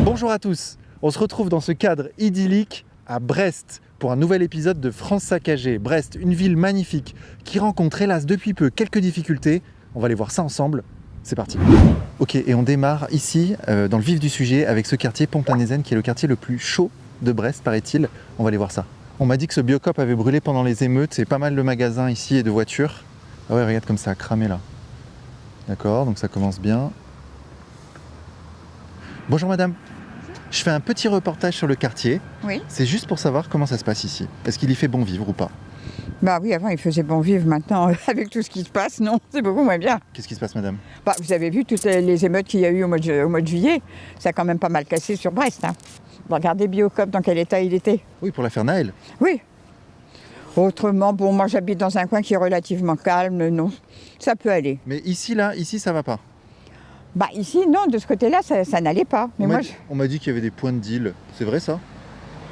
Bonjour à tous, on se retrouve dans ce cadre idyllique à Brest pour un nouvel épisode de France Saccagée. Brest, une ville magnifique qui rencontre hélas depuis peu quelques difficultés. On va aller voir ça ensemble, c'est parti. Ok, et on démarre ici dans le vif du sujet avec ce quartier Pont-à-Nézen qui est le quartier le plus chaud de Brest paraît-il. On va aller voir ça. On m'a dit que ce Biocoop avait brûlé pendant les émeutes, c'est pas mal de magasins ici et de voitures. Ah ouais, regarde comme ça a cramé là. D'accord, donc ça commence bien. Bonjour madame. Je fais un petit reportage sur le quartier. Oui. C'est juste pour savoir comment ça se passe ici. Est-ce qu'il y fait bon vivre ou pas? Bah oui, avant il faisait bon vivre, maintenant avec tout ce qui se passe, non, c'est beaucoup moins bien. Qu'est-ce qui se passe madame? Bah, vous avez vu toutes les émeutes qu'il y a eu au mois de juillet, ça a quand même pas mal cassé sur Brest. Hein. Regardez Biocoop dans quel état il était. Oui, pour l'affaire Naël. Oui. Autrement, bon, moi j'habite dans un coin qui est relativement calme, non, ça peut aller. Mais ici, là, ici ça va pas. Bah ici, non, de ce côté-là, ça n'allait pas. Mais moi, On m'a dit qu'il y avait des points de deal. C'est vrai ça?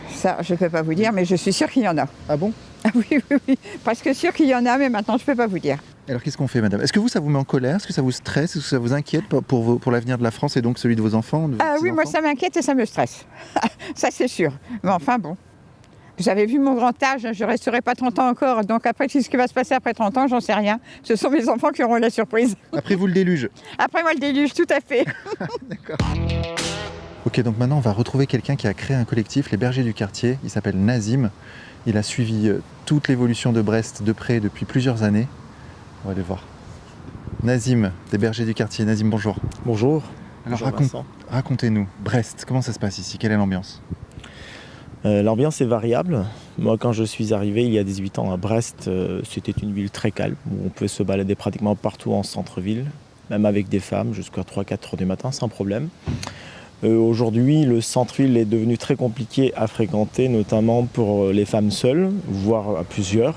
ça, je peux pas vous dire, mais je suis sûre qu'il y en a. Ah bon? Ah oui, oui, oui, presque sûr qu'il y en a, mais maintenant je peux pas vous dire. Alors qu'est-ce qu'on fait madame? Est-ce que vous, ça vous met en colère? Est-ce que ça vous stresse? Est-ce que ça vous inquiète pour l'avenir de la France et donc celui de vos enfants? Ah oui, moi ça m'inquiète et ça me stresse. Ça c'est sûr. Mais enfin bon. Vous avez vu mon grand âge, je ne resterai pas 30 ans encore. Donc après, ce qui va se passer après 30 ans, j'en sais rien. Ce sont mes enfants qui auront la surprise. Après vous le déluge? Après moi le déluge, tout à fait. D'accord. Ok, donc maintenant on va retrouver quelqu'un qui a créé un collectif, les bergers du quartier. Il s'appelle Nazim. Il a suivi toute l'évolution de Brest de près depuis plusieurs années. On va aller voir. Nazim, des bergers du quartier. Nazim, bonjour. Bonjour. Alors Bonjour, racontez-nous, Brest, comment ça se passe ici? Quelle est l'ambiance? L'ambiance est variable. Moi, quand je suis arrivé il y a 18 ans à Brest, c'était une ville très calme, où on peut se balader pratiquement partout en centre-ville, même avec des femmes, jusqu'à 3-4 heures du matin, sans problème. Aujourd'hui, le centre-ville est devenu très compliqué à fréquenter, notamment pour les femmes seules, voire à plusieurs,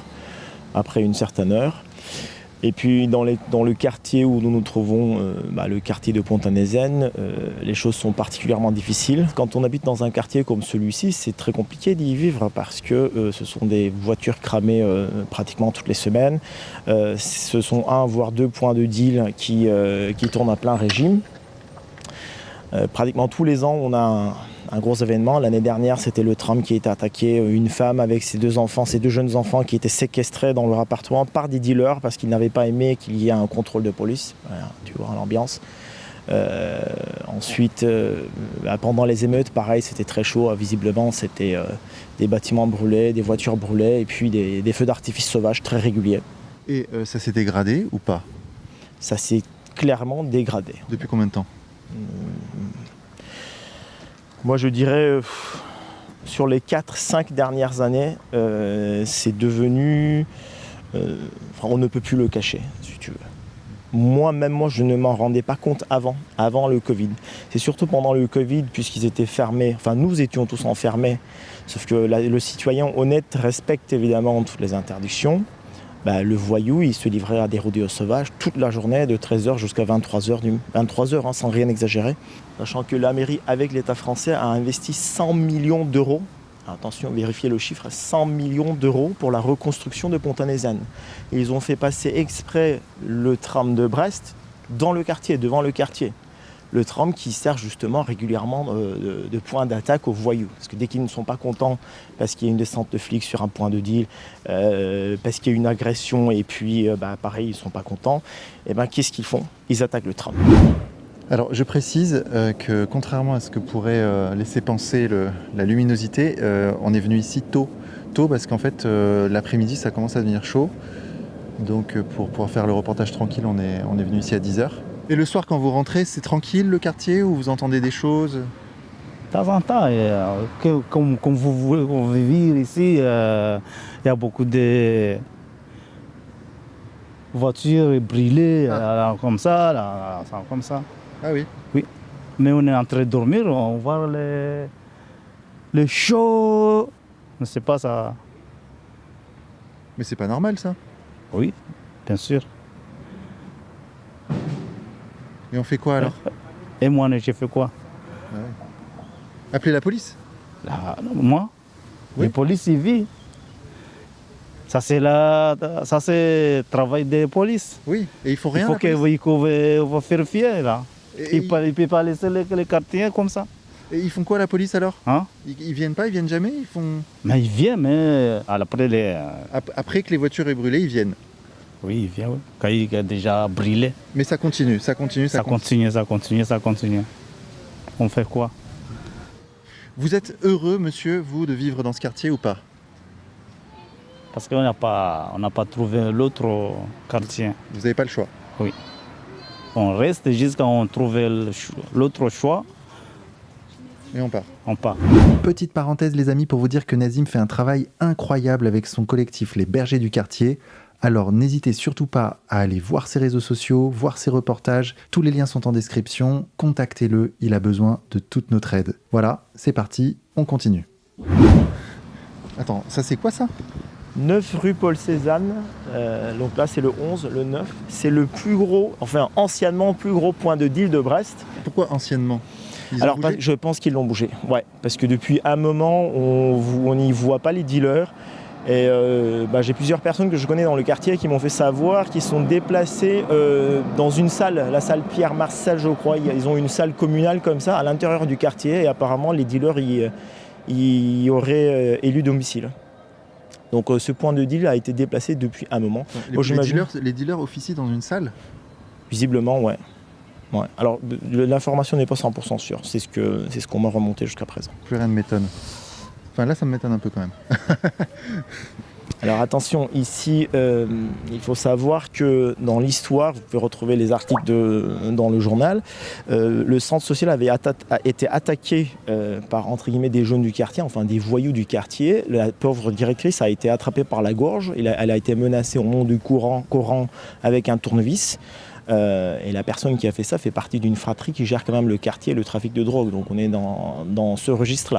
après une certaine heure. Et puis dans le quartier où nous nous trouvons, le quartier de Pont-à-Nézen, les choses sont particulièrement difficiles. Quand on habite dans un quartier comme celui-ci, c'est très compliqué d'y vivre parce que ce sont des voitures cramées pratiquement toutes les semaines. Ce sont 1 voire 2 points de deal qui tournent à plein régime. Pratiquement tous les ans, on a un gros événement. L'année dernière, c'était le tram qui a été attaqué. Une femme avec ses 2 enfants, ses 2 jeunes enfants qui étaient séquestrés dans leur appartement par des dealers parce qu'ils n'avaient pas aimé qu'il y ait un contrôle de police. Voilà, tu vois l'ambiance. Ensuite, pendant les émeutes, pareil, c'était très chaud. Visiblement, c'était des bâtiments brûlés, des voitures brûlées et puis des feux d'artifice sauvages très réguliers. Et ça s'est dégradé ou pas? Ça s'est clairement dégradé. Depuis combien de temps? Moi je dirais sur les 4-5 dernières années, c'est devenu... on ne peut plus le cacher, si tu veux. Moi je ne m'en rendais pas compte avant le Covid. C'est surtout pendant le Covid, puisqu'ils étaient fermés, enfin nous étions tous enfermés, sauf que le citoyen honnête respecte évidemment toutes les interdictions. Le voyou, il se livrait à des rodéos sauvages toute la journée, de 13h jusqu'à 23h, sans rien exagérer. Sachant que la mairie, avec l'État français, a investi 100 millions d'euros. Attention, vérifiez le chiffre, 100 millions d'euros pour la reconstruction de Pont-à-Nézen. Et ils ont fait passer exprès le tram de Brest dans le quartier, devant le quartier. Le tram qui sert justement régulièrement de point d'attaque aux voyous. Parce que dès qu'ils ne sont pas contents, parce qu'il y a une descente de flics sur un point de deal, parce qu'il y a une agression et puis pareil, ils ne sont pas contents, et qu'est-ce qu'ils font? Ils attaquent le tram. Alors je précise que contrairement à ce que pourrait laisser penser la luminosité, on est venu ici tôt parce qu'en fait l'après-midi ça commence à devenir chaud. Donc pour pouvoir faire le reportage tranquille, on est venu ici à 10h. Et le soir, quand vous rentrez, c'est tranquille le quartier ou vous entendez des choses? De temps en temps, comme vous vivez ici, il y a beaucoup de voitures brûlées, comme ça. Ah oui? Oui. Mais on est en train de dormir, on voit le chaud. Je ne sais pas ça. Mais c'est pas normal ça? Oui, bien sûr. Et on fait quoi alors? Et moi, j'ai fait quoi? Ah ouais. Appeler la police? Moi? Oui. La police, il vit. Ça, c'est le travail des polices. Oui, et il faut rien. Il faut qu'on va vérifier là. Et Il ne peut pas laisser les quartiers comme ça. Et ils font quoi la police alors? Hein? Ils viennent pas, ils viennent jamais, ils font... Mais il vient, mais après, Après que les voitures aient brûlé, ils viennent. oui, il vient, oui. Quand il a déjà brûlé, Mais ça continue, ça continue, ça ça continue. continue, ça continue. On fait quoi? Vous êtes heureux, monsieur, vous, de vivre dans ce quartier ou pas? Parce qu'on n'a pas trouvé l'autre quartier. Vous n'avez pas le choix. On reste jusqu'à on trouve l'autre choix, Et on part. on part. Petite parenthèse les amis pour vous dire que Nazim fait un travail incroyable avec son collectif Les Bergers du Quartier. Alors n'hésitez surtout pas à aller voir ses réseaux sociaux, voir ses reportages. Tous les liens sont en description. Contactez-le, il a besoin de toute notre aide. Voilà, c'est parti, on continue. Attends, ça c'est quoi ça? 9 rue Paul Cézanne, donc là c'est le 11, le 9. C'est le plus gros, enfin anciennement plus gros point de deal de Brest. Pourquoi anciennement? Ils ont Alors bougé je pense qu'ils l'ont bougé, ouais, parce que depuis un moment on n'y voit pas les dealers. Et j'ai plusieurs personnes que je connais dans le quartier qui m'ont fait savoir qu'ils sont déplacés dans une salle, la salle Pierre-Marcel je crois. Ils ont une salle communale comme ça à l'intérieur du quartier et apparemment les dealers y auraient élu domicile. Donc ce point de deal a été déplacé depuis un moment. Les dealers officient dans une salle? Visiblement, ouais. Alors l'information n'est pas 100% sûre, c'est ce qu'on m'a remonté jusqu'à présent. Plus rien ne m'étonne. Enfin là ça me m'étonne un peu quand même. Alors attention, ici, il faut savoir que dans l'histoire, vous pouvez retrouver les articles dans le journal, le centre social a été attaqué par, entre guillemets, des jeunes du quartier, enfin des voyous du quartier. La pauvre directrice a été attrapée par la gorge, elle a été menacée au nom du Coran avec un tournevis. Et la personne qui a fait ça fait partie d'une fratrie qui gère quand même le quartier et le trafic de drogue. Donc on est dans ce registre-là.